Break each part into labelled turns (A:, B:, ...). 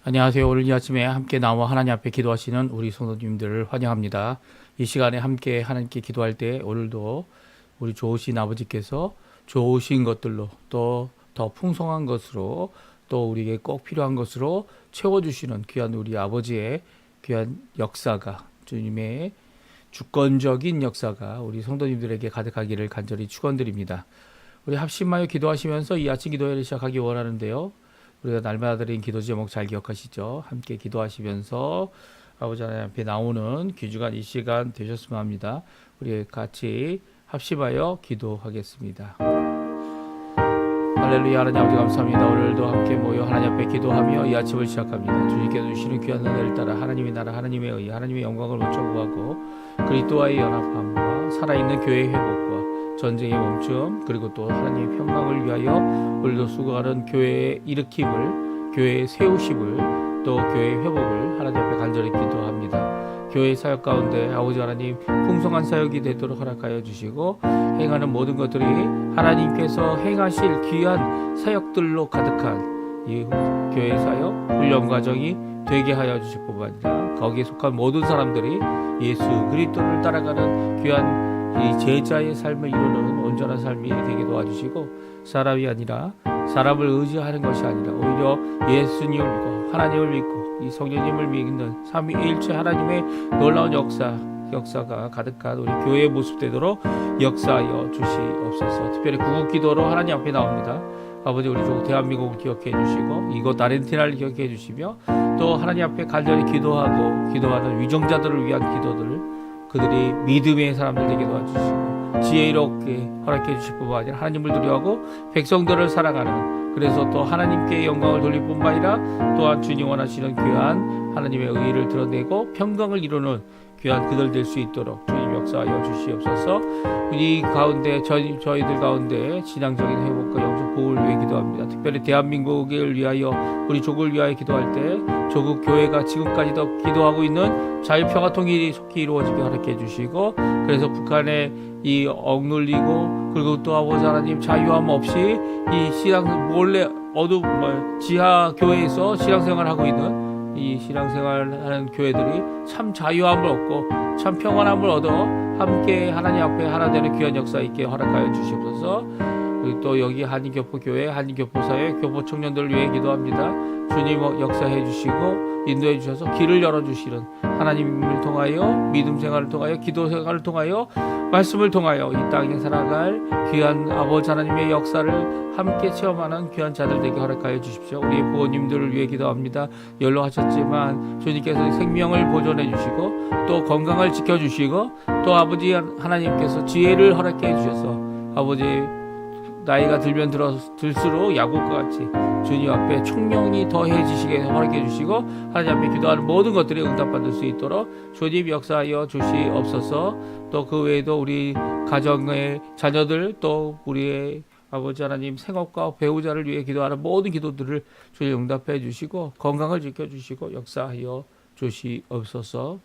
A: 안녕하세요. 오늘 이 아침에 함께 나와 하나님 앞에 기도하시는 우리 성도님들을 환영합니다. 이 시간에 함께 하나님께 기도할 때 오늘도 우리 좋으신 아버지께서 좋으신 것들로 또 더 풍성한 것으로 또 우리에게 꼭 필요한 것으로 채워주시는 귀한 우리 아버지의 귀한 역사가 주님의 주권적인 역사가 우리 성도님들에게 가득하기를 간절히 축원드립니다. 우리 합심하여 기도하시면서 이 아침 기도회를 시작하기 원하는데요. 우리가 날마다 드린 기도 제목 잘 기억하시죠? 함께 기도하시면서 아버지 하나님 앞에 나오는 귀중한 이 시간 되셨으면 합니다. 우리 같이 합심하여 기도하겠습니다. 할렐루야. 하나님 아버지 감사합니다. 오늘도 함께 모여 하나님 앞에 기도하며 이 아침을 시작합니다. 주님께서 주시는 귀한 은혜를 따라 하나님의 나라 하나님의 의 하나님의 영광을 먼저 구하고 그리스도와의 연합함과 살아있는 교회의 회복과 전쟁의 멈춤 그리고 또 하나님의 평강을 위하여 오늘도 수고하는 교회의 일으킴을 교회의 세우심을 또 교회의 회복을 하나님 앞에 간절히 기도합니다. 교회의 사역 가운데 아버지 하나님 풍성한 사역이 되도록 허락하여 주시고 행하는 모든 것들이 하나님께서 행하실 귀한 사역들로 가득한 이 교회 사역 훈련 과정이 되게 하여 주실 뿐만 아니라 거기에 속한 모든 사람들이 예수 그리스도를 따라가는 귀한 이 제자의 삶을 이루는 온전한 삶이 되게 도와주시고 사람이 아니라 사람을 의지하는 것이 아니라 오히려 예수님을 믿고 하나님을 믿고 이 성령님을 믿는 삼위일체 하나님의 놀라운 역사가 가득한 우리 교회의 모습 되도록 역사하여 주시옵소서. 특별히 구국기도로 하나님 앞에 나옵니다. 아버지 우리 조국 대한민국을 기억해 주시고 이곳 아르헨티나를 기억해 주시며 또 하나님 앞에 간절히 기도하는 위정자들을 위한 기도들을 그들이 믿음의 사람들 되게 도와주시고 지혜롭게 허락해 주실 뿐만 아니라 하나님을 두려워하고 백성들을 사랑하는 그래서 또 하나님께 영광을 돌릴 뿐만 아니라 또한 주님 원하시는 귀한 하나님의 의의를 드러내고 평강을 이루는 귀한 그들 될 수 있도록 주님 역사하여 주시옵소서. 이 가운데 저희들 가운데 신앙적인 회복과 영적 보호를 위해 기도합니다. 특별히 대한민국을 위하여 우리 조국을 위하여 기도할 때 조국 교회가 지금까지도 기도하고 있는 자유평화 통일이 속히 이루어지게 허락해 주시고 그래서 북한의 이 억눌리고 그리고 또 아버지 하나님 자유함 없이 이 신앙 몰래 지하 교회에서 신앙생활하고 있는 이 신앙생활하는 교회들이 참 자유함을 얻고 참 평안함을 얻어 함께 하나님 앞에 하나 되는 귀한 역사 있게 허락하여 주시옵소서. 그리고 또 여기 한인교포교회 한인교포사회 교포 청년들을 위해 기도합니다. 주님 역사해 주시고 인도해 주셔서 길을 열어주시는 하나님을 통하여 믿음 생활을 통하여 기도 생활을 통하여 말씀을 통하여 이 땅에 살아갈 귀한 아버지 하나님의 역사를 함께 체험하는 귀한 자들 되게 허락하여 주십시오. 우리의 부모님들을 위해 기도합니다. 연로하셨지만 주님께서 생명을 보존해 주시고 또 건강을 지켜주시고 또 아버지 하나님께서 지혜를 허락해 주셔서 아버지 나이가 들수록 야곱과 같이 주님 앞에 총명이 더해지시게 허락해 주시고 하나님 앞에 기도하는 모든 것들이 응답받을 수 있도록 주님 역사하여 주시옵소서. 또 그 외에도 우리 가정의 자녀들 또 우리의 아버지 하나님 생업과 배우자를 위해 기도하는 모든 기도들을 주님 응답해 주시고 건강을 지켜주시고 역사하여 주시옵소서.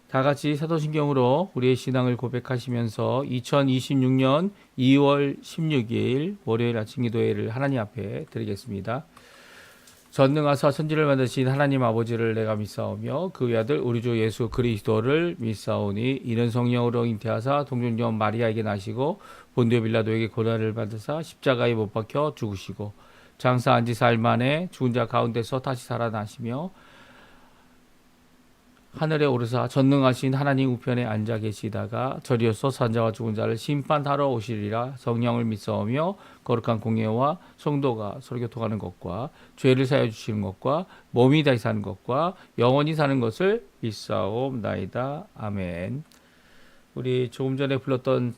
A: 다 같이 사도신경으로 우리의 신앙을 고백하시면서 2026년 2월 16일 월요일 아침 기도회를 하나님 앞에 드리겠습니다. 전능하사 천지를 만드신 하나님 아버지를 내가 믿사오며 그 외아들 우리 주 예수 그리스도를 믿사오니 이는 성령으로 잉태하사 동정녀 마리아에게 나시고 본디오 빌라도에게 고난을 받으사 십자가에 못 박혀 죽으시고 장사한 지 사흘 만에 죽은 자 가운데서 다시 살아나시며 하늘에 오르사 전능하신 하나님 우편에 앉아 계시다가 저리로서 산자와 죽은 자를 심판하러 오시리라. 성령을 믿사오며 거룩한 공예와 성도가 서로 교통하는 것과 죄를 사하여 주시는 것과 몸이 다시 사는 것과 영원히 사는 것을 믿사옵나이다. 아멘. 우리 조금 전에 불렀던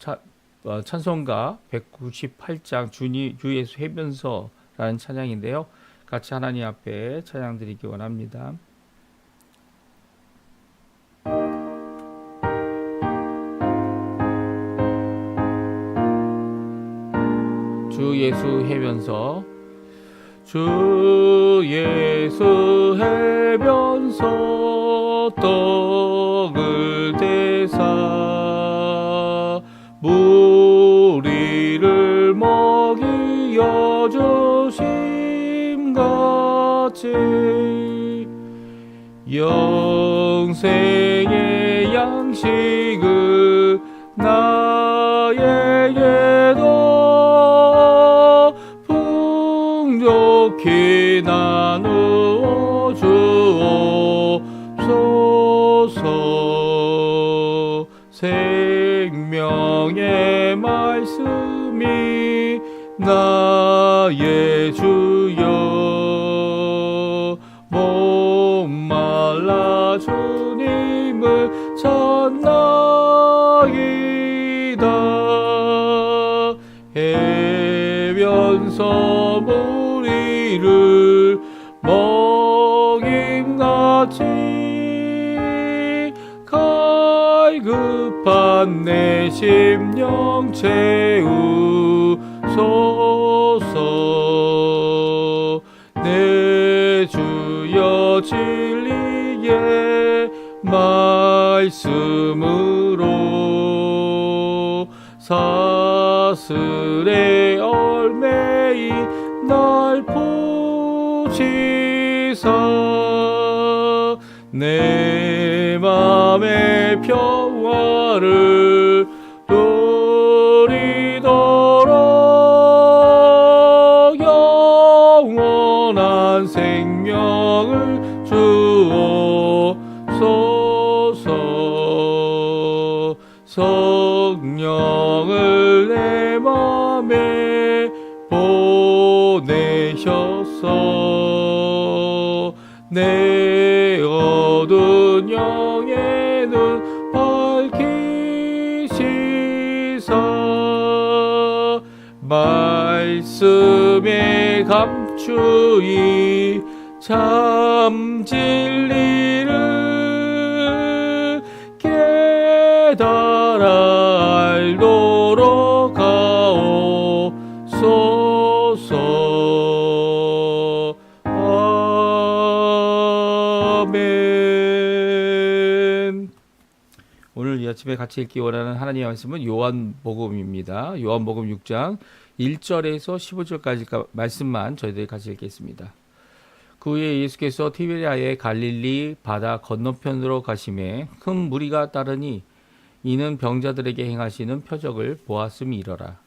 A: 찬송가 198장 주 예수 해변서라는 찬양인데요. 같이 하나님 앞에 찬양 드리기 원합니다. 주 예수 해변서 주 예수 해변서 떡을 대사 무리를 먹이어 주심과 같이 영생의 양식을 나에게도 풍족히 나누어 주옵소서. 생명의 말씀이 나의 주여 목말라 주님을 찾나이다. 해변서 무리를 먹임같이 갈급한 내 심령 채우소서. 내 주여 진리의 말씀으로 사슬의 얼매인 날 부시사 내 맘의 평화를 누리도록 영원한 생명을 주옵소서. 성령을 내 맘에 보내셔서 내 어두운 영의 눈 밝히시사 말씀에 감추이 참 진리를 깨달아 알도록 하옵소서. 아멘. 오늘 이 아침에 같이 읽기 원하는 하나님의 말씀은 요한복음입니다. 요한복음 6장 1절에서 15절까지 말씀만 저희들이 같이 읽겠습니다. 그 후에 예수께서 티베리아의 갈릴리 바다 건너편으로 가심에 큰 무리가 따르니 이는 병자들에게 행하시는 표적을 보았음이러라.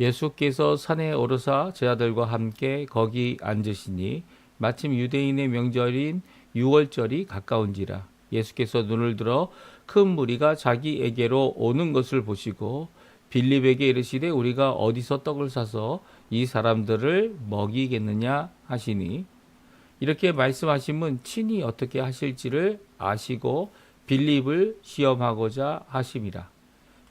A: 예수께서 산에 오르사 제자들과 함께 거기 앉으시니 마침 유대인의 명절인 유월절이 가까운지라. 예수께서 눈을 들어 큰 무리가 자기에게로 오는 것을 보시고 빌립에게 이르시되 우리가 어디서 떡을 사서 이 사람들을 먹이겠느냐 하시니 이렇게 말씀하심은 친히 어떻게 하실지를 아시고 빌립을 시험하고자 하심이라.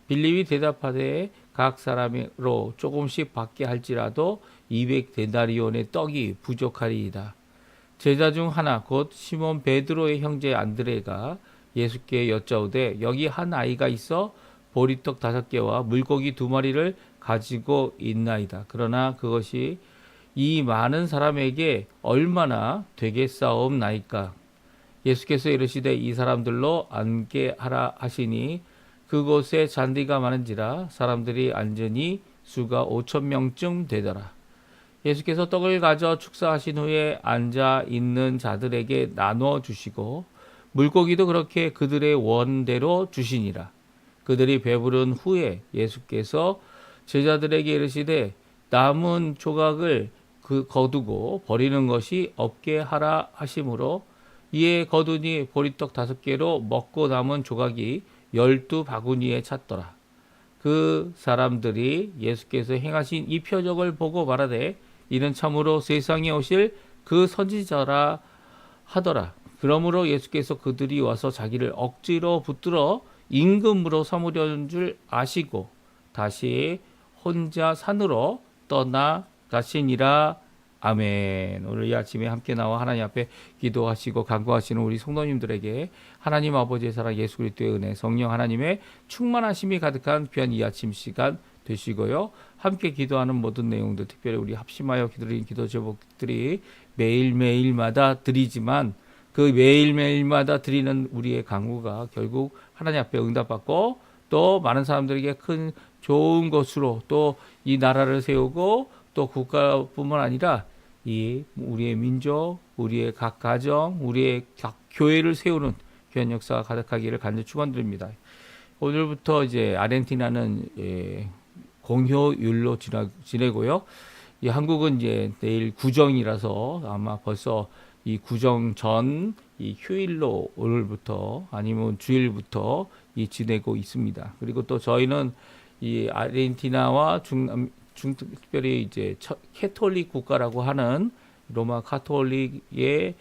A: 빌립이 대답하되 각 사람으로 조금씩 받게 할지라도 200데나리온의 떡이 부족하리이다. 제자 중 하나 곧 시몬 베드로의 형제 안드레가 예수께 여짜오되 여기 한 아이가 있어 보리떡 5개와 물고기 2마리를 가지고 있나이다. 그러나 그것이 이 많은 사람에게 얼마나 되겠사옵나이까. 예수께서 이르시되 이 사람들로 앉게 하라 하시니 그곳에 잔디가 많은지라 사람들이 앉으니 수가 5,000명쯤 되더라. 예수께서 떡을 가져 축사하신 후에 앉아 있는 자들에게 나눠 주시고 물고기도 그렇게 그들의 원대로 주시니라. 그들이 배부른 후에 예수께서 제자들에게 이르시되 남은 조각을 거두고 버리는 것이 없게 하라 하심으로 이에 거두니 보리떡 5개로 먹고 남은 조각이 12바구니에 찼더라. 그 사람들이 예수께서 행하신 이 표적을 보고 말하되 이는 참으로 세상에 오실 그 선지자라 하더라. 그러므로 예수께서 그들이 와서 자기를 억지로 붙들어 임금으로 삼으려는 줄 아시고 다시 혼자 산으로 떠나가시니라. 아멘. 오늘 이 아침에 함께 나와 하나님 앞에 기도하시고 간구하시는 우리 성도님들에게 하나님 아버지의 사랑, 예수 그리스도의 은혜, 성령 하나님의 충만하심이 가득한 귀한 이 아침 시간 되시고요. 함께 기도하는 모든 내용들, 특별히 우리 합심하여 기도드리는 기도 제목들이 매일매일마다 드리지만 그 매일매일마다 드리는 우리의 간구가 결국 하나님 앞에 응답받고 또 많은 사람들에게 큰 좋은 것으로 또 이 나라를 세우고 또 국가뿐만 아니라 이 우리의 민족, 우리의 각 가정, 우리의 각 교회를 세우는 귀한 역사가 가득하기를 간절히 축원드립니다. 오늘부터 이제 아르헨티나는 공휴일로 지내고요. 이 한국은 이제 내일 구정이라서 아마 벌써 이 구정 전 이 휴일로 오늘부터 아니면 주일부터 이 지내고 있습니다. 그리고 또 저희는 이 아르헨티나와 특별히 이제 캐톨릭 국가라고 하는 로마 카톨릭에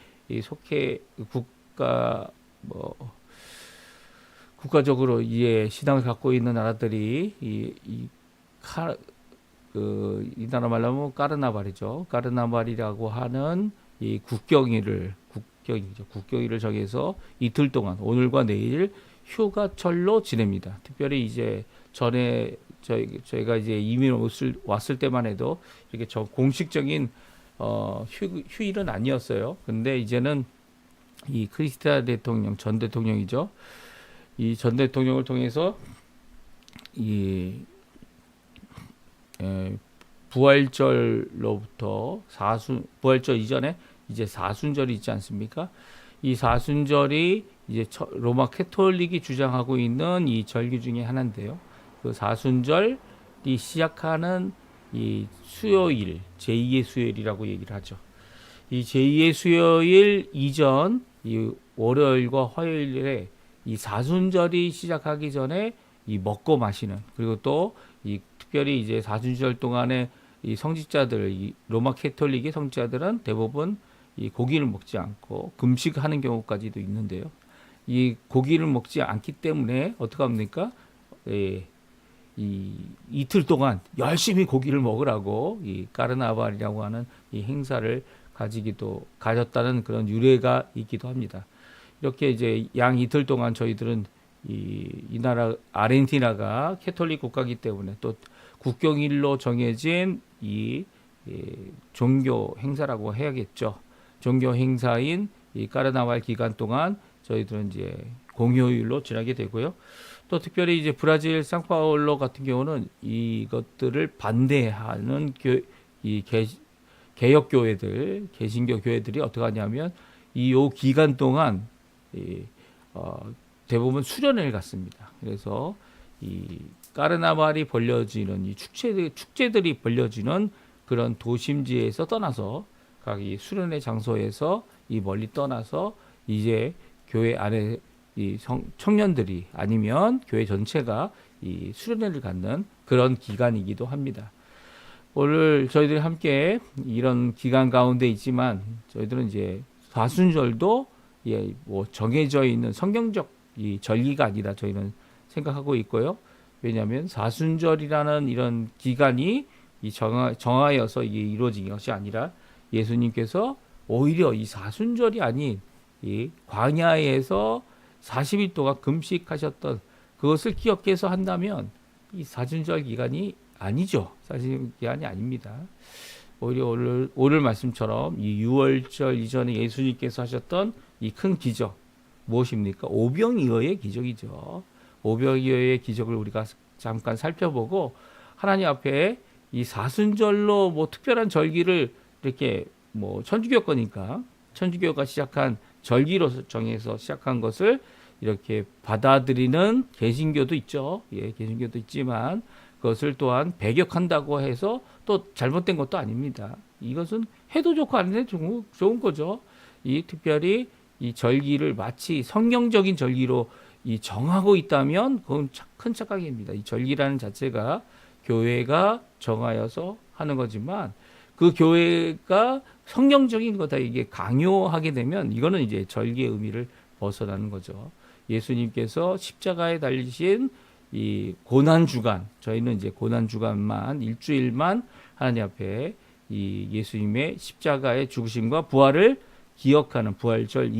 A: 속해 국가적으로 이에 신앙을 갖고 있는 나라들이 이 나라 말로 하면 까르나발이죠. 까르나발이라고 하는 이 국경일을 정해서 이틀 동안 오늘과 내일 휴가철로 지냅니다. 특별히 이제 전에 저희가 이제 이민 왔을 때만 해도 이렇게 공식적인 휴일은 아니었어요. 근데 이제는 이 크리스티나 대통령, 전 대통령이죠. 이 전 대통령을 통해서 부활절로부터 부활절 이전에 이제 사순절이 있지 않습니까? 이 사순절이 이제 로마 캐톨릭이 주장하고 있는 이 절기 중에 하나인데요. 그 사순절이 시작하는 이 수요일, 제2의 수요일이라고 얘기를 하죠. 이 제2의 수요일 이전 이 월요일과 화요일에 이 사순절이 시작하기 전에 이 먹고 마시는, 그리고 또 이 특별히 이제 사순절 동안에 이 성직자들, 이 로마 캐톨릭의 성직자들은 대부분 이 고기를 먹지 않고 금식하는 경우까지도 있는데요. 이 고기를 먹지 않기 때문에 어떻게 합니까? 이 이틀 동안 열심히 고기를 먹으라고 이 까르나발이라고 하는 이 행사를 가졌다는 그런 유래가 있기도 합니다. 이렇게 이제 양 이틀 동안 저희들은 이 나라 아르헨티나가 캐톨릭 국가이기 때문에 또 국경일로 정해진 이 종교 행사라고 해야겠죠. 종교 행사인 이 까르나발 기간 동안 저희들은 이제 공휴일로 지나게 되고요. 또 특별히 이제 브라질 상파울로 같은 경우는 이것들을 반대하는 개혁 교회들, 개신교 교회들이 어떻게 하냐면 이 기간 동안 대부분 수련회를 갔습니다. 그래서 이 까르나발이 벌려지는 이 축제들이 벌려지는 그런 도심지에서 떠나서 각 이 수련회 장소에서 이 멀리 떠나서 이제 교회 안에 이 청년들이 아니면 교회 전체가 이 수련회를 갖는 그런 기간이기도 합니다. 오늘 저희들이 함께 이런 기간 가운데 있지만 저희들은 이제 사순절도 뭐 정해져 있는 성경적 이 절기가 아니라 저희는 생각하고 있고요. 왜냐하면 사순절이라는 이런 기간이 정하여서 이게 이루어진 것이 아니라 예수님께서 오히려 이 사순절이 아닌 이 광야에서 40일 동안 금식하셨던 그것을 기억해서 한다면 이 사순절 기간이 아니죠. 사순절 기간이 아닙니다. 오히려 오늘 말씀처럼 이 유월절 이전에 예수님께서 하셨던 이 큰 기적 무엇입니까? 오병이어의 기적이죠. 오병이어의 기적을 우리가 잠깐 살펴보고 하나님 앞에 이 사순절로 뭐 특별한 절기를 이렇게 뭐 천주교거니까 천주교가 시작한 절기로 정해서 시작한 것을 이렇게 받아들이는 개신교도 있죠. 예, 개신교도 있지만 그것을 또한 배격한다고 해서 또 잘못된 것도 아닙니다. 이것은 해도 좋고 안 해도 좋은 거죠. 이 특별히 이 절기를 마치 성경적인 절기로 이 정하고 있다면 그건 큰 착각입니다. 이 절기라는 자체가 교회가 정하여서 하는 거지만 그 교회가 성경적인 거다 이게 강요하게 되면 이거는 이제 절기의 의미를 벗어나는 거죠. 예수님께서 십자가에 달리신 이 고난 주간, 저희는 이제 고난 주간만 일주일만 하나님 앞에 이 예수님의 십자가의 죽으심과 부활을 기억하는 부활절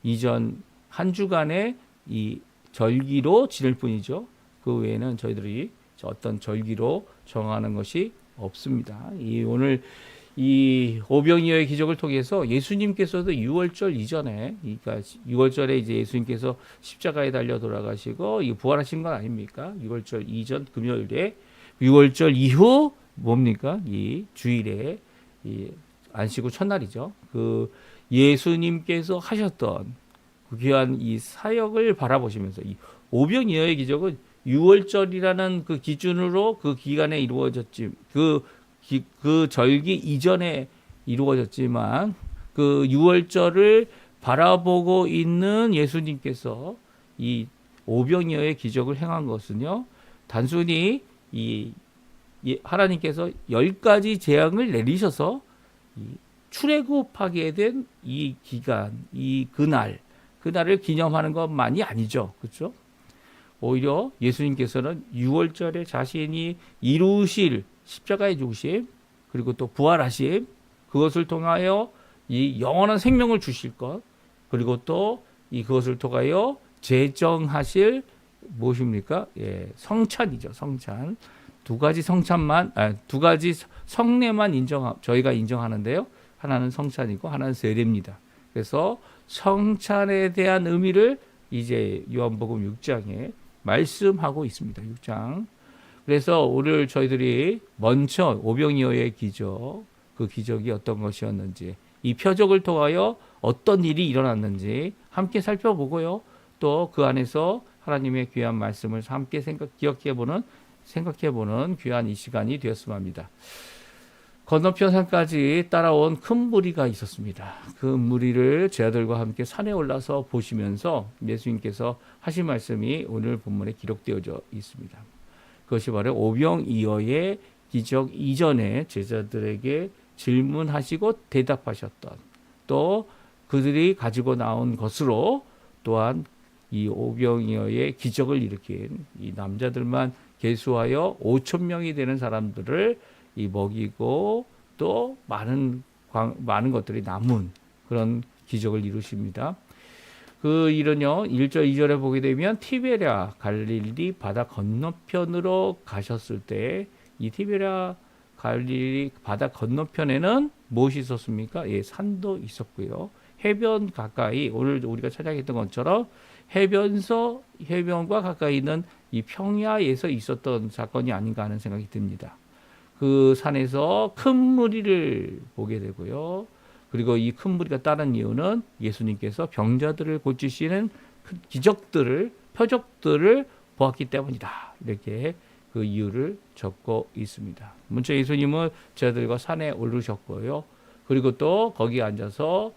A: 이전 한 주간의 이 절기로 지낼 뿐이죠. 그 외에는 저희들이 어떤 절기로 정하는 것이 없습니다. 오늘 이 오병이어의 기적을 통해서 예수님께서도 6월절 이전에, 그러니까 6월절에 이제 예수님께서 십자가에 달려 돌아가시고 이 부활하신 건 아닙니까? 6월절 이전 금요일에 6월절 이후 뭡니까? 이 주일에 이 안식 후 첫날이죠. 그 예수님께서 하셨던 그 귀한 이 사역을 바라보시면서 이 오병이어의 기적은 6월절이라는 그 기준으로 그 기간에 이루어졌지 그 절기 이전에 이루어졌지만 그 6월절을 바라보고 있는 예수님께서 이 오병이어의 기적을 행한 것은요, 단순히 이 하나님께서 10가지 재앙을 내리셔서 이 출애굽하게 된 이 기간, 그날을 기념하는 것만이 아니죠. 그렇죠? 오히려 예수님께서는 6월절에 자신이 이루실 십자가의 죽으심, 그리고 또 부활하심, 그것을 통하여 이 영원한 생명을 주실 것, 그리고 또 그것을 통하여 제정하실 무엇입니까? 예, 성찬이죠. 성찬. 두 가지 성례만 저희가 인정하는데요. 하나는 성찬이고 하나는 세례입니다. 그래서 성찬에 대한 의미를 이제 요한복음 6장에 말씀하고 있습니다. 6장. 그래서 오늘 저희들이 먼저 오병이어의 기적, 그 기적이 어떤 것이었는지, 이 표적을 통하여 어떤 일이 일어났는지 함께 살펴보고요. 또 그 안에서 하나님의 귀한 말씀을 함께 생각해보는 귀한 이 시간이 되었으면 합니다. 건너편 산까지 따라온 큰 무리가 있었습니다. 그 무리를 제 아들과 함께 산에 올라서 보시면서 예수님께서 하신 말씀이 오늘 본문에 기록되어져 있습니다. 그것이 바로 오병이어의 기적 이전에 제자들에게 질문하시고 대답하셨던, 또 그들이 가지고 나온 것으로 또한 이 오병이어의 기적을 일으킨 이 남자들만 계수하여 5천 명이 되는 사람들을 먹이고 또 많은 것들이 남은 그런 기적을 이루십니다. 그 일은요, 1절 2절에 보게 되면 티베랴 갈릴리 바다 건너편으로 가셨을 때 이 티베랴 갈릴리 바다 건너편에는 무엇이 있었습니까? 예, 산도 있었고요. 해변 가까이, 오늘 우리가 찾아했던 것처럼 해변과 가까이 있는 이 평야에서 있었던 사건이 아닌가 하는 생각이 듭니다. 그 산에서 큰 무리를 보게 되고요. 그리고 이 큰 무리가 따른 이유는 예수님께서 병자들을 고치시는 표적들을 보았기 때문이다. 이렇게 그 이유를 적고 있습니다. 먼저 예수님은 제자들과 산에 오르셨고요. 그리고 또 거기 앉아서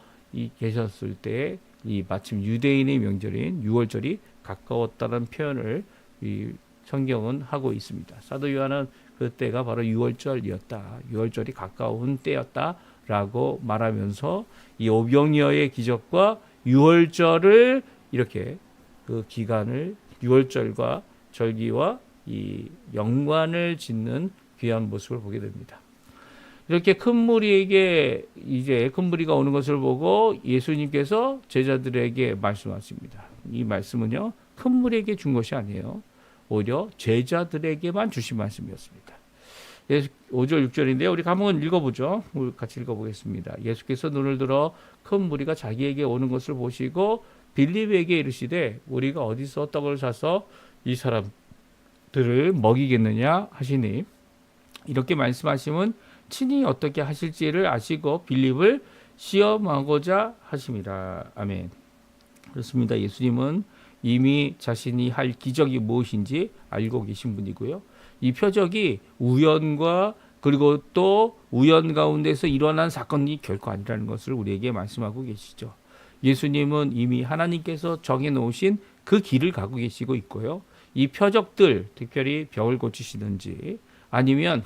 A: 계셨을 때 이 마침 유대인의 명절인 6월절이 가까웠다는 표현을 이 성경은 하고 있습니다. 사도 요한은 그때가 바로 6월절이었다. 6월절이 가까운 때였다라고 말하면서 이 오병이어의 기적과 6월절을 이렇게 그 기간을 6월절과 절기와 이 연관을 짓는 귀한 모습을 보게 됩니다. 이렇게 큰 무리에게 이제 큰 무리가 오는 것을 보고 예수님께서 제자들에게 말씀하십니다. 이 말씀은요, 큰 무리에게 준 것이 아니에요. 오히려 제자들에게만 주신 말씀이었습니다. 5절 6절인데요. 우리 한번 읽어보죠. 우리 같이 읽어보겠습니다. 예수께서 눈을 들어 큰 무리가 자기에게 오는 것을 보시고 빌립에게 이르시되 우리가 어디서 떡을 사서 이 사람들을 먹이겠느냐 하시니, 이렇게 말씀하시면 친히 어떻게 하실지를 아시고 빌립을 시험하고자 하심이라. 아멘. 그렇습니다. 예수님은 이미 자신이 할 기적이 무엇인지 알고 계신 분이고요. 이 표적이 우연과 그리고 또 우연 가운데서 일어난 사건이 결코 아니라는 것을 우리에게 말씀하고 계시죠. 예수님은 이미 하나님께서 정해놓으신 그 길을 가고 계시고 있고요. 이 표적들, 특별히 병을 고치시든지 아니면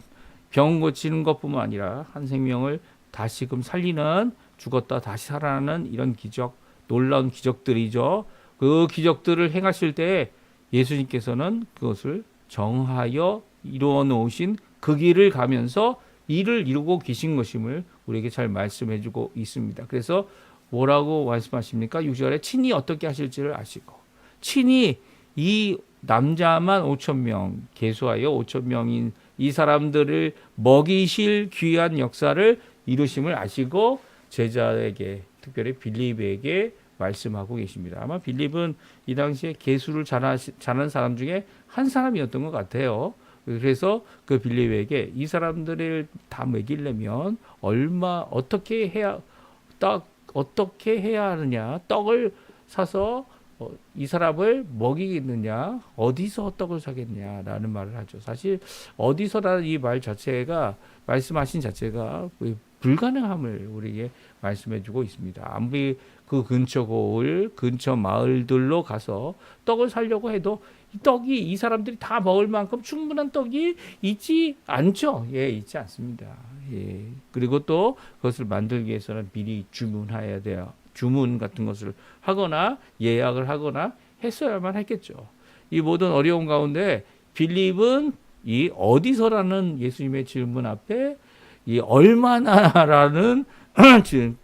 A: 병 고치는 것뿐만 아니라 한 생명을 다시금 살리는, 죽었다 다시 살아나는 이런 기적, 놀라운 기적들이죠. 그 기적들을 행하실 때 예수님께서는 그것을 정하여 이루어 놓으신 그 길을 가면서 일을 이루고 계신 것임을 우리에게 잘 말씀해 주고 있습니다. 그래서 뭐라고 말씀하십니까? 6절에 친히 어떻게 하실지를 아시고, 친히 이 남자만 5천 명 계수하여 5천 명인 이 사람들을 먹이실 귀한 역사를 이루심을 아시고 제자에게, 특별히 빌립에게 말씀하고 계십니다. 아마 빌립은 이 당시에 계수를 잘하는 사람 중에 한 사람이었던 것 같아요. 그래서 그 빌립에게 이 사람들을 다 먹이려면 어떻게 해야 하느냐, 떡을 사서 이 사람을 먹이겠느냐, 어디서 떡을 사겠냐라는 말을 하죠. 사실 어디서라는 이 말 자체가, 말씀하신 자체가 불가능함을 우리에게 말씀해주고 있습니다. 아무리 그 근처 마을들로 가서 떡을 사려고 해도 이 떡이 이 사람들이 다 먹을 만큼 충분한 떡이 있지 않죠. 예, 있지 않습니다. 예. 그리고 또 그것을 만들기 위해서는 미리 주문해야 돼요. 주문 같은 것을 하거나 예약을 하거나 했어야만 했겠죠. 이 모든 어려운 가운데 빌립은 이 어디서라는 예수님의 질문 앞에 이 얼마나라는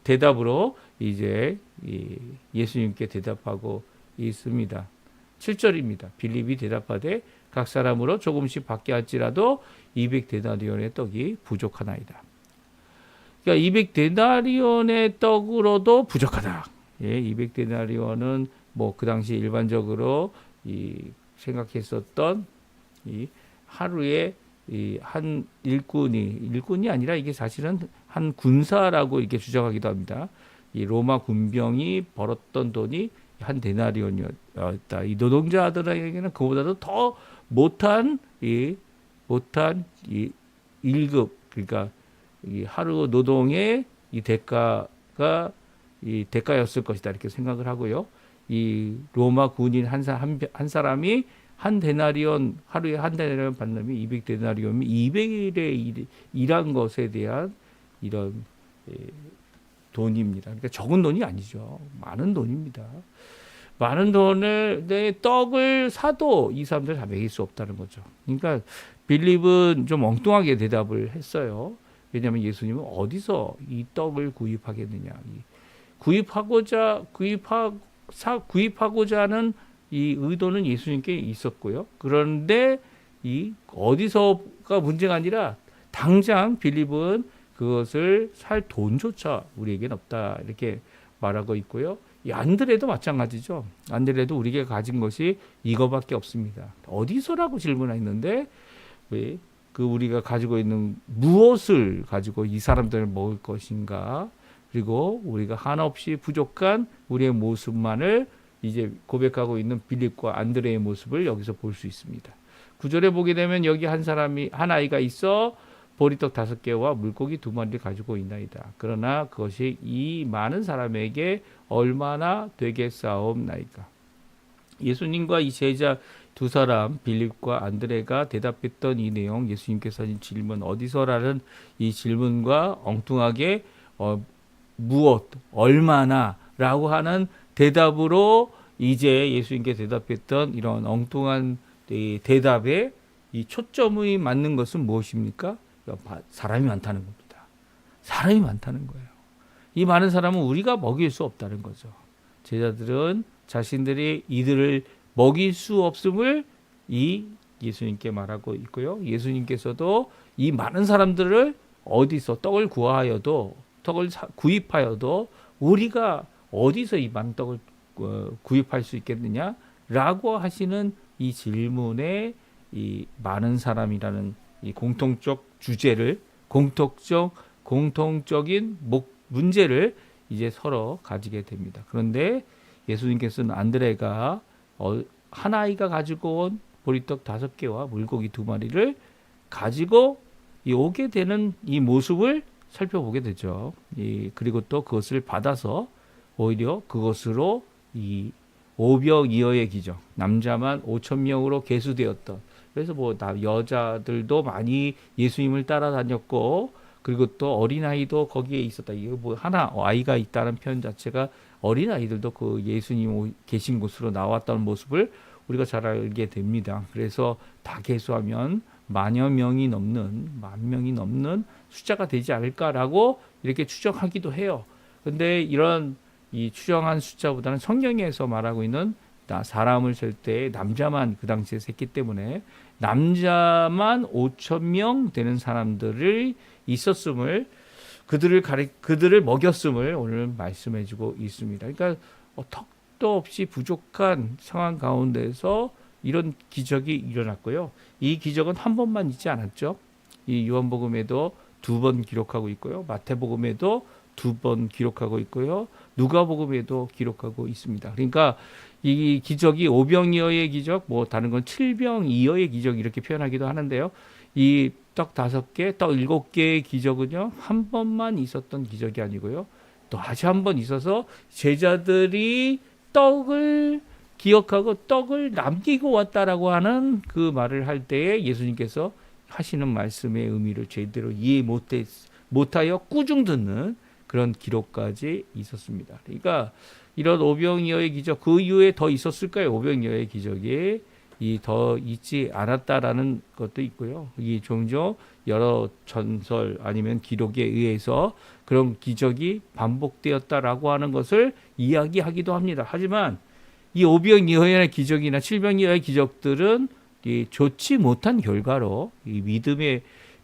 A: 대답으로 이제 예수님께 대답하고 있습니다. 7절입니다. 빌립이 대답하되 각 사람으로 조금씩 받게 할지라도 200데나리온의 떡이 부족하나이다. 그러니까 200데나리온의 떡으로도 부족하다. 예, 200데나리온은 뭐 그 당시 일반적으로 생각했었던 이 하루에 한 일꾼이 아니라 이게 사실은 한 군사라고 이렇게 주장하기도 합니다. 이 로마 군병이 벌었던 돈이 한 데나리온이었다. 이 노동자들에게는 그보다도 더 못한 이 1급, 그러니까 이 하루 노동의 이 대가가 이 대가였을 것이다, 이렇게 생각을 하고요. 이 로마 군인 한 사람이 하루에 한 데나리온 받는 놈이 200데나리온이면 200일에 일한 것에 대한 이런 돈입니다. 그러니까 적은 돈이 아니죠. 많은 돈입니다. 많은 돈을 내 떡을 사도 이 사람들 다 먹일 수 없다는 거죠. 그러니까 빌립은 좀 엉뚱하게 대답을 했어요. 왜냐하면 예수님은 어디서 이 떡을 구입하겠느냐. 구입하고자 하는 이 의도는 예수님께 있었고요. 그런데 이 어디서가 문제가 아니라 당장 빌립은 그것을 살 돈조차 우리에게는 없다, 이렇게 말하고 있고요. 이 안드레도 마찬가지죠. 안드레도 우리에게 가진 것이 이거밖에 없습니다. 어디서라고 질문했는데 왜 그 우리가 가지고 있는 무엇을 가지고 이 사람들을 먹을 것인가, 그리고 우리가 한없이 부족한 우리의 모습만을 이제 고백하고 있는 빌립과 안드레의 모습을 여기서 볼 수 있습니다. 9절에 보게 되면 여기 한 아이가 있어 보리떡 5개와 물고기 2마리를 가지고 있나이다. 그러나 그것이 이 많은 사람에게 얼마나 되겠사옵나이까. 예수님과 이 제자 두 사람 빌립과 안드레가 대답했던 이 내용, 예수님께서 하신 질문 어디서라는 이 질문과 엉뚱하게 무엇, 얼마나 라고 하는 대답으로 이제 예수님께 대답했던 이런 엉뚱한 대답에 이 초점이 맞는 것은 무엇입니까? 사람이 많다는 겁니다. 사람이 많다는 거예요. 이 많은 사람은 우리가 먹일 수 없다는 거죠. 제자들은 자신들이 이들을 먹일 수 없음을 이 예수님께 말하고 있고요. 예수님께서도 이 많은 사람들을 어디서 떡을 구입하여도 우리가 어디서 이 많은 떡을 구입할 수 있겠느냐라고 하시는 이 질문에 이 많은 사람이라는 이 공통적 주제를, 공통적인 문제를 이제 서로 가지게 됩니다. 그런데 예수님께서는 안드레가 한 아이가 가지고 온 보리떡 5개와 물고기 2마리를 가지고 오게 되는 이 모습을 살펴보게 되죠. 그리고 또 그것을 받아서 오히려 그것으로 이 오병이어의 기적, 남자만 5,000명으로 계수되었던, 그래서 뭐 여자들도 많이 예수님을 따라다녔고, 그리고 또 어린아이도 거기에 있었다. 이거 뭐 하나 아이가 있다는 표현 자체가 어린아이들도 그 예수님 계신 곳으로 나왔다는 모습을 우리가 잘 알게 됩니다. 그래서 다 계수하면 만 명이 넘는 숫자가 되지 않을까라고 이렇게 추정하기도 해요. 근데 이런 이 추정한 숫자보다는 성경에서 말하고 있는 사람을 셀 때 남자만 그 당시에 셌기 때문에 남자만 5,000명 되는 사람들을 있었음을, 그들을 먹였음을 오늘 말씀해주고 있습니다. 그러니까 턱도 없이 부족한 상황 가운데서 이런 기적이 일어났고요. 이 기적은 한 번만 있지 않았죠. 이 요한복음에도 2번 기록하고 있고요. 마태복음에도 2번 기록하고 있고요. 누가복음에도 기록하고 있습니다. 그러니까 이 기적이 오병이어의 기적, 뭐 다른 건 칠병이어의 기적 이렇게 표현하기도 하는데요. 이 떡 5개, 떡 7개의 기적은요. 한 번만 있었던 기적이 아니고요. 또 다시 한 번 있어서 제자들이 떡을 기억하고 떡을 남기고 왔다라고 하는 그 말을 할 때에 예수님께서 하시는 말씀의 의미를 제대로 이해 못하여 꾸중 듣는 그런 기록까지 있었습니다. 그러니까 이런 오병이어의 기적 그 이후에 더 있었을까요? 오병이어의 기적이 더 있지 않았다라는 것도 있고요. 이 종종 여러 전설 아니면 기록에 의해서 그런 기적이 반복되었다라고 하는 것을 이야기하기도 합니다. 하지만 이 오병이어의 기적이나 칠병이어의 기적들은 이 좋지 못한 결과로 이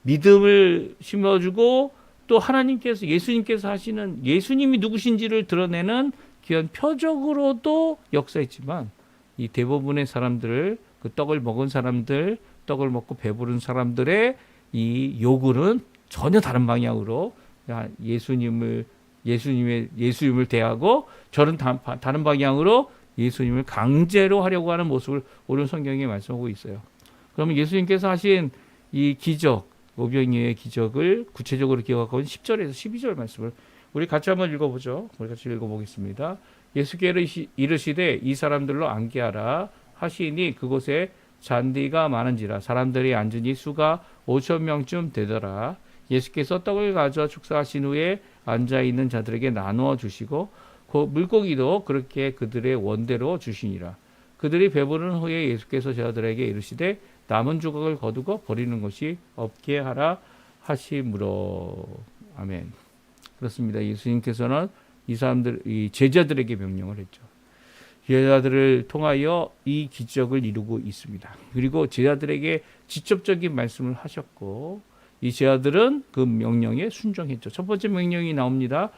A: 믿음을 심어주고 또 하나님께서 예수님께서 하시는 예수님이 누구신지를 드러내는 귀한 표적으로도 역사했지만 이 대부분의 사람들을 그 떡을 먹은 사람들, 떡을 먹고 배부른 사람들의 이 요구는 전혀 다른 방향으로 예수님을 대하고 저는 다른 방향으로 예수님을 강제로 하려고 하는 모습을 오늘 성경에 말씀하고 있어요. 그러면 예수님께서 하신 이 기적, 오병이어의 기적을 구체적으로 기억하고 있는 10절에서 12절 말씀을 우리 같이 한번 읽어보죠. 우리 같이 읽어보겠습니다. 예수께서 이르시되 이 사람들로 앉게 하라 하시니 그곳에 잔디가 많은지라 사람들이 앉으니 수가 5,000명쯤 되더라. 예수께서 떡을 가져 축사하신 후에 앉아있는 자들에게 나누어 주시고 그 물고기도 그렇게 그들의 원대로 주시니라. 그들이 배부른 후에 예수께서 제자들에게 이르시되 남은 조각을 거두고 버리는 것이 없게 하라 하시므로. 아멘. 그렇습니다. 예수님께서는 이 제자들에게 명령을 했죠. 제자들을 통하여 이 기적을 이루고 있습니다. 그리고 제자들에게 직접적인 말씀을 하셨고 이 제자들은 그 명령에 순종했죠. 첫 번째 명령이 나옵니다.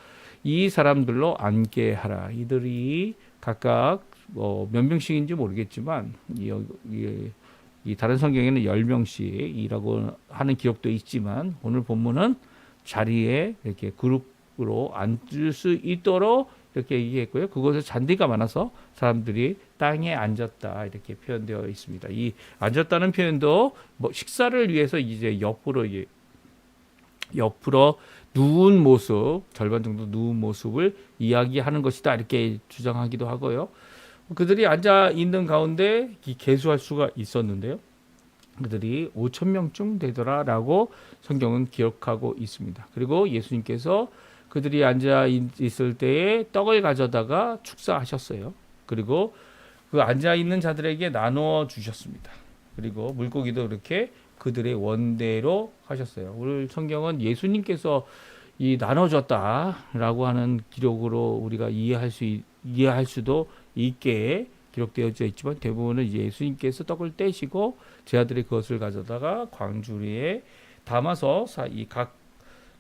A: 이 사람들로 앉게 하라. 이들이 각각 몇 명씩인지 모르겠지만 이 다른 성경에는 10명씩이라고 하는 기록도 있지만 오늘 본문은 자리에 이렇게 그룹으로 앉을 수 있도록 이렇게 얘기했고요. 그곳에 잔디가 많아서 사람들이 땅에 앉았다 이렇게 표현되어 있습니다. 이 앉았다는 표현도 식사를 위해서 이제 옆으로 누운 모습, 절반 정도 누운 모습을 이야기하는 것이다 이렇게 주장하기도 하고요. 그들이 앉아 있는 가운데 계수할 수가 있었는데요. 그들이 5,000명쯤 되더라라고 성경은 기록하고 있습니다. 그리고 예수님께서 그들이 앉아 있을 때에 떡을 가져다가 축사하셨어요. 그리고 그 앉아 있는 자들에게 나누어 주셨습니다. 그리고 물고기도 이렇게 그들의 원대로 하셨어요. 오늘 성경은 예수님께서 이 나눠줬다라고 하는 기록으로 우리가 이해할 수도 있게 기록되어져 있지만 대부분은 이제 예수님께서 떡을 떼시고 제자들이 그것을 가져다가 광주리에 담아서 각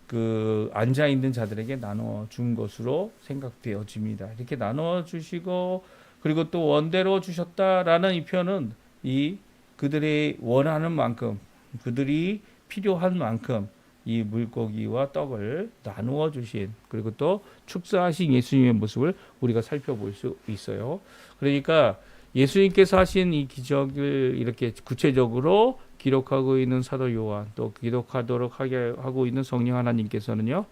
A: 그 앉아 있는 자들에게 나눠 준 것으로 생각되어집니다. 이렇게 나눠 주시고 그리고 또 원대로 주셨다라는 이 표현은 이 그들이 원하는 만큼 그들이 필요한 만큼 이 물고기와 떡을 나누어 주신 그리고 또 축사하신 예수님의 모습을 우리가 살펴볼 수 있어요. 그러니까 예수님께서 하신 이 기적을 이렇게 구체적으로 기록하고 있는 사도 요한 또 기록하도록 하고 있는 성령 하나님께서는요.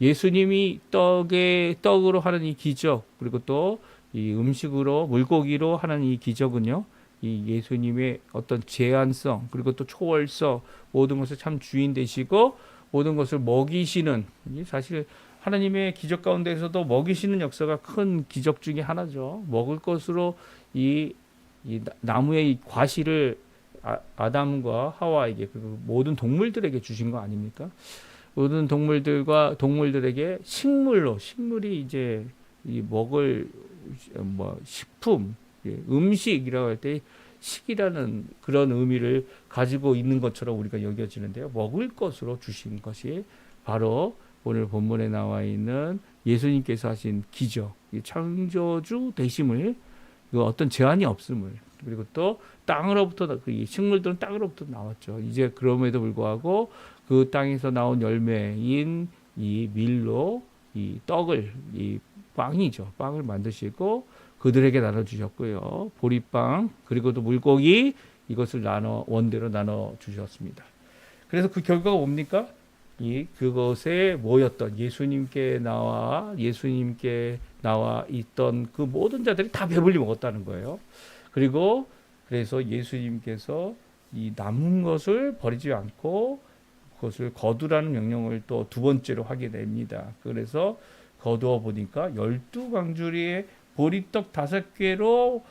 A: 예수님이 떡으로 하는 이 기적 그리고 또 이 음식으로 물고기로 하는 이 기적은요. 이 예수님의 어떤 제한성 그리고 또 초월성 모든 것을 참 주인 되시고 모든 것을 먹이시는 사실 하나님의 기적 가운데에서도 먹이시는 역사가 큰 기적 중에 하나죠. 먹을 것으로 이 나무의 이 과실을 아담과 하와에게 그리고 모든 동물들에게 주신 거 아닙니까? 모든 동물들에게 식물이 이제 이 먹을 식품 음식이라고 할 때 식이라는 그런 의미를 가지고 있는 것처럼 우리가 여겨지는데요. 먹을 것으로 주신 것이 바로 오늘 본문에 나와 있는 예수님께서 하신 기적, 창조주 되심을 그 어떤 제한이 없음을 그리고 또 땅으로부터 이 식물들은 땅으로부터 나왔죠. 이제 그럼에도 불구하고 그 땅에서 나온 열매인 이 밀로 이 떡을 이 빵이죠. 빵을 만드시고 그들에게 나눠 주셨고요. 보리빵 그리고 또 물고기 이것을 원대로 나눠 주셨습니다. 그래서 그 결과가 뭡니까? 이 그것에 모였던 예수님께 나와 있던 그 모든 자들이 다 배불리 먹었다는 거예요. 그리고 그래서 예수님께서 이 남은 것을 버리지 않고 그것을 거두라는 명령을 또 두 번째로 하게 됩니다. 그래서 거두어 보니까 12광주리에 보리떡 5개로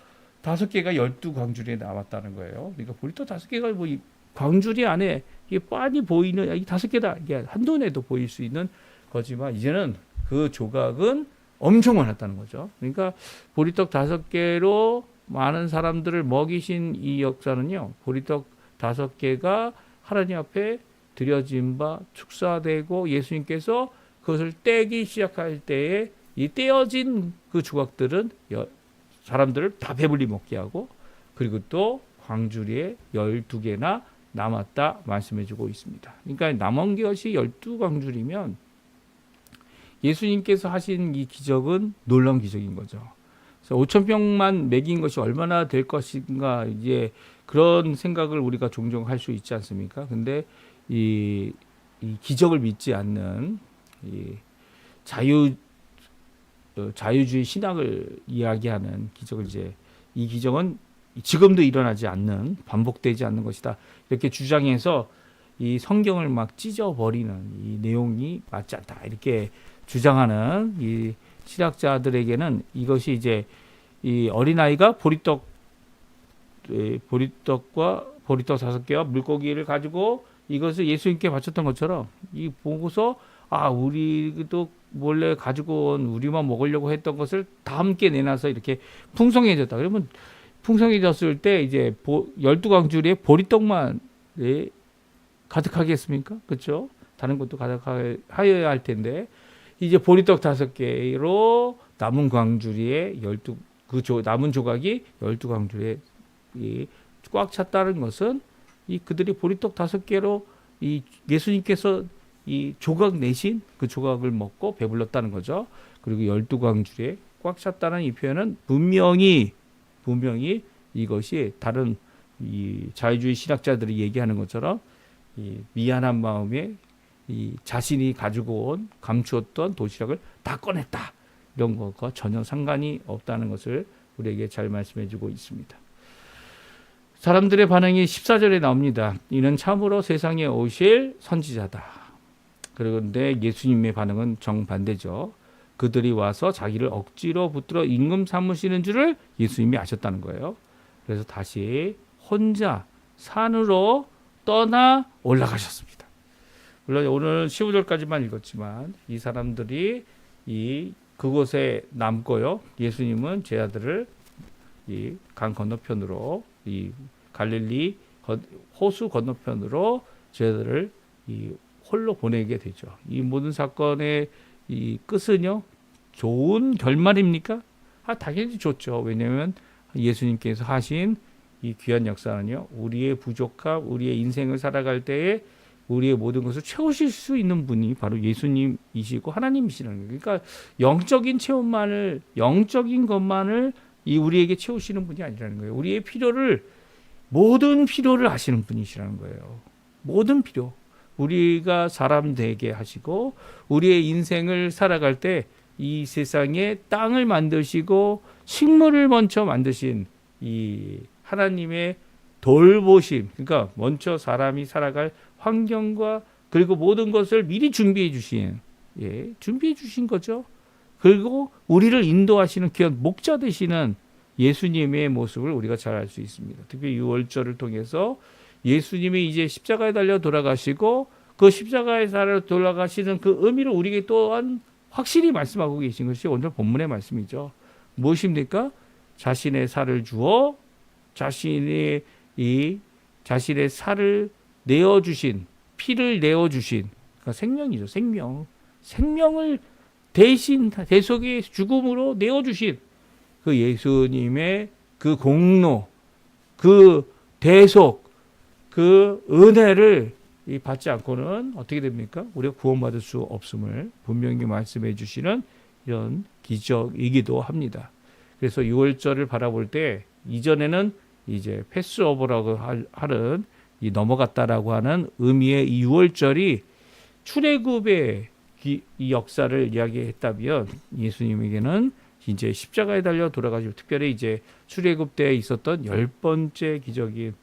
A: 5개가 12광주리에 남았다는 거예요. 그러니까 보리떡 5개가 뭐 광주리 안에 이게 빤히 보이는 이 5개다. 이게 한눈에도 보일 수 있는 거지만 이제는 그 조각은 엄청 많았다는 거죠. 그러니까 보리떡 5개로 많은 사람들을 먹이신 이 역사는요. 보리떡 5개가 하나님 앞에 드려진 바 축사되고 예수님께서 그것을 떼기 시작할 때에 이 떼어진 그 조각들은 사람들을 다 배불리 먹게 하고 그리고 또 광주리에 12개나 남았다 말씀해주고 있습니다. 그러니까 남은 것이 12광주리면 예수님께서 하신 이 기적은 놀라운 기적인 거죠. 그래서 5,000병만 먹인 것이 얼마나 될 것인가 이제 그런 생각을 우리가 종종 할 수 있지 않습니까? 근데 이 기적을 믿지 않는 이 자유주의 신학을 이야기하는 기적을 이 기적은 지금도 일어나지 않는 반복되지 않는 것이다 이렇게 주장해서 이 성경을 막 찢어버리는 이 내용이 맞지 않다 이렇게 주장하는 이 신학자들에게는 이것이 이제 이 어린아이가 보리떡과 보리떡 5개와 물고기를 가지고 이것을 예수님께 바쳤던 것처럼 이 보고서 우리도 몰래 가지고 온 우리만 먹으려고 했던 것을 다 함께 내놔서 이렇게 풍성해졌다. 그러면 풍성해졌을 때 이제 12광주리에 보리떡만 가득하겠습니까? 그렇죠? 다른 것도 가득하여야 할 텐데 이제 보리떡 5개로 남은 광주리에 남은 조각이 12광주리에 꽉 찼다는 것은 그들이 보리떡 5개로 예수님께서 이 조각 내신 그 조각을 먹고 배불렀다는 거죠. 그리고 12광주리에 꽉 찼다는 이 표현은 분명히 이것이 다른 이 자유주의 신학자들이 얘기하는 것처럼 이 미안한 마음에 이 자신이 가지고 온 감추었던 도시락을 다 꺼냈다 이런 것과 전혀 상관이 없다는 것을 우리에게 잘 말씀해주고 있습니다. 사람들의 반응이 14절에 나옵니다. 이는 참으로 세상에 오실 선지자다. 그런데 예수님의 반응은 정반대죠. 그들이 와서 자기를 억지로 붙들어 임금 삼으시는 줄을 예수님이 아셨다는 거예요. 그래서 다시 혼자 산으로 떠나 올라가셨습니다. 물론 오늘 15절까지만 읽었지만 이 사람들이 그곳에 남고요. 예수님은 제자들을 이 강 건너편으로 이 갈릴리 호수 건너편으로 제자들을 홀로 보내게 되죠. 이 모든 사건의 이 끝은요, 좋은 결말입니까? 당연히 좋죠. 왜냐하면 예수님께서 하신 이 귀한 역사는요, 우리의 부족함, 우리의 인생을 살아갈 때에 우리의 모든 것을 채우실 수 있는 분이 바로 예수님이시고 하나님이시라는 거예요. 그러니까 영적인 것만을 우리에게 채우시는 분이 아니라는 거예요. 우리의 모든 필요를 아시는 분이시라는 거예요. 모든 필요. 우리가 사람 되게 하시고 우리의 인생을 살아갈 때 이 세상에 땅을 만드시고 식물을 먼저 만드신 이 하나님의 돌보심, 그러니까 먼저 사람이 살아갈 환경과 그리고 모든 것을 미리 준비해 주신 거죠. 그리고 우리를 인도하시는 귀한 목자 되시는 예수님의 모습을 우리가 잘 알 수 있습니다. 특히 유월절을 통해서 예수님이 이제 십자가에 달려 돌아가시고 그 십자가에 달려 돌아가시는 그 의미를 우리에게 또한 확실히 말씀하고 계신 것이 오늘 본문의 말씀이죠. 무엇입니까? 자신의 살을 주어 자신의 살을 내어주신, 피를 내어주신, 그러니까 생명이죠. 생명을 대속의 죽음으로 내어주신 그 예수님의 그 공로, 그 대속, 그 은혜를 받지 않고는 어떻게 됩니까? 우리가 구원받을 수 없음을 분명히 말씀해 주시는 이런 기적이기도 합니다. 그래서 6월절을 바라볼 때 이전에는 이제 패스오버라고 하는 이 넘어갔다라고 하는 의미의 이 6월절이 출애굽의 이 역사를 이야기했다면 예수님에게는 이제 십자가에 달려 돌아가시고 특별히 이제 출애굽 때에 있었던 10번째 기적인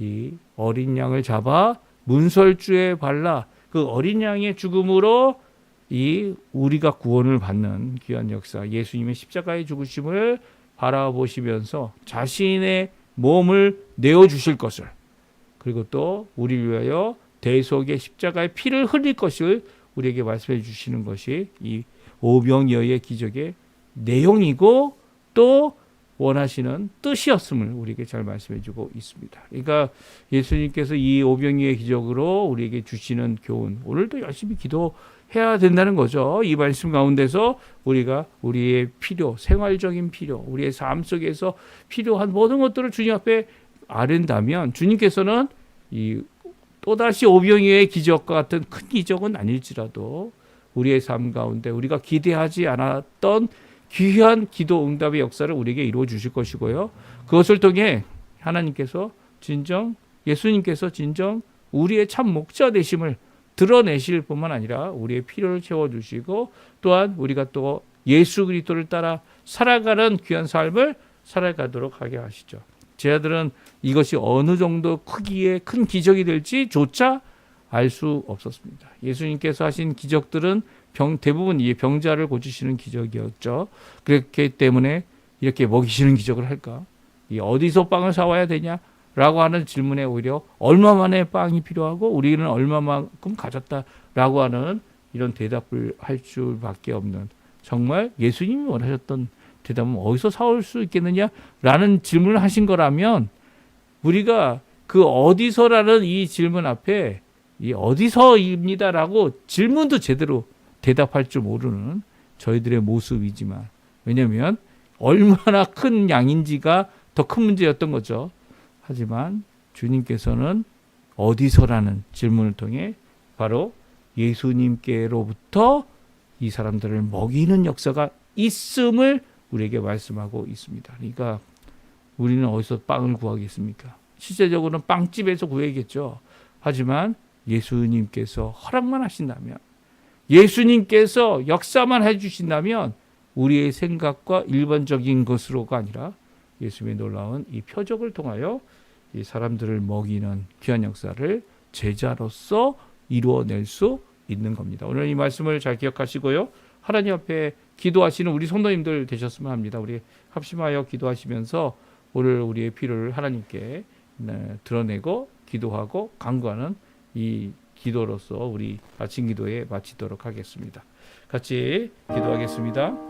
A: 이 어린 양을 잡아 문설주에 발라 그 어린 양의 죽음으로 이 우리가 구원을 받는 귀한 역사, 예수님의 십자가의 죽으심을 바라보시면서 자신의 몸을 내어주실 것을, 그리고 또 우리를 위하여 대속의 십자가의 피를 흘릴 것을 우리에게 말씀해 주시는 것이 이 오병이어의 기적의 내용이고 또 원하시는 뜻이었음을 우리에게 잘 말씀해 주고 있습니다. 그러니까 예수님께서 이 오병이어의 기적으로 우리에게 주시는 교훈, 오늘도 열심히 기도해야 된다는 거죠. 이 말씀 가운데서 우리가 우리의 필요, 생활적인 필요, 우리의 삶 속에서 필요한 모든 것들을 주님 앞에 아른다면 주님께서는 이 또다시 오병이어의 기적과 같은 큰 기적은 아닐지라도 우리의 삶 가운데 우리가 기대하지 않았던 귀한 기도 응답의 역사를 우리에게 이루어 주실 것이고요. 그것을 통해 하나님께서 진정, 예수님께서 진정 우리의 참 목자 되심을 드러내실 뿐만 아니라 우리의 필요를 채워주시고 또한 우리가 또 예수 그리스도를 따라 살아가는 귀한 삶을 살아가도록 하게 하시죠. 제 아들은 이것이 어느 정도 크기의 큰 기적이 될지조차 알 수 없었습니다. 예수님께서 하신 기적들은 대부분 이 병자를 고치시는 기적이었죠. 그렇기 때문에 이렇게 먹이시는 기적을 할까? 이 어디서 빵을 사와야 되냐라고 하는 질문에 오히려 얼마만의 빵이 필요하고 우리는 얼마만큼 가졌다라고 하는 이런 대답을 할 수밖에 없는, 정말 예수님이 원하셨던 대답은 어디서 사올 수 있겠느냐라는 질문을 하신 거라면 우리가 그 어디서라는 이 질문 앞에 이 어디서입니다라고 질문도 제대로 대답할 줄 모르는 저희들의 모습이지만, 왜냐하면 얼마나 큰 양인지가 더 큰 문제였던 거죠. 하지만 주님께서는 어디서라는 질문을 통해 바로 예수님께로부터 이 사람들을 먹이는 역사가 있음을 우리에게 말씀하고 있습니다. 그러니까 우리는 어디서 빵을 구하겠습니까? 실제적으로는 빵집에서 구해야겠죠. 하지만 예수님께서 허락만 하신다면, 예수님께서 역사만 해주신다면 우리의 생각과 일반적인 것으로가 아니라 예수님의 놀라운 이 표적을 통하여 이 사람들을 먹이는 귀한 역사를 제자로서 이루어낼 수 있는 겁니다. 오늘 이 말씀을 잘 기억하시고요. 하나님 앞에 기도하시는 우리 성도님들 되셨으면 합니다. 우리 합심하여 기도하시면서 오늘 우리의 필요를 하나님께 드러내고 기도하고 간구하는 이 기도로서 우리 아침 기도에 마치도록 하겠습니다. 같이 기도하겠습니다.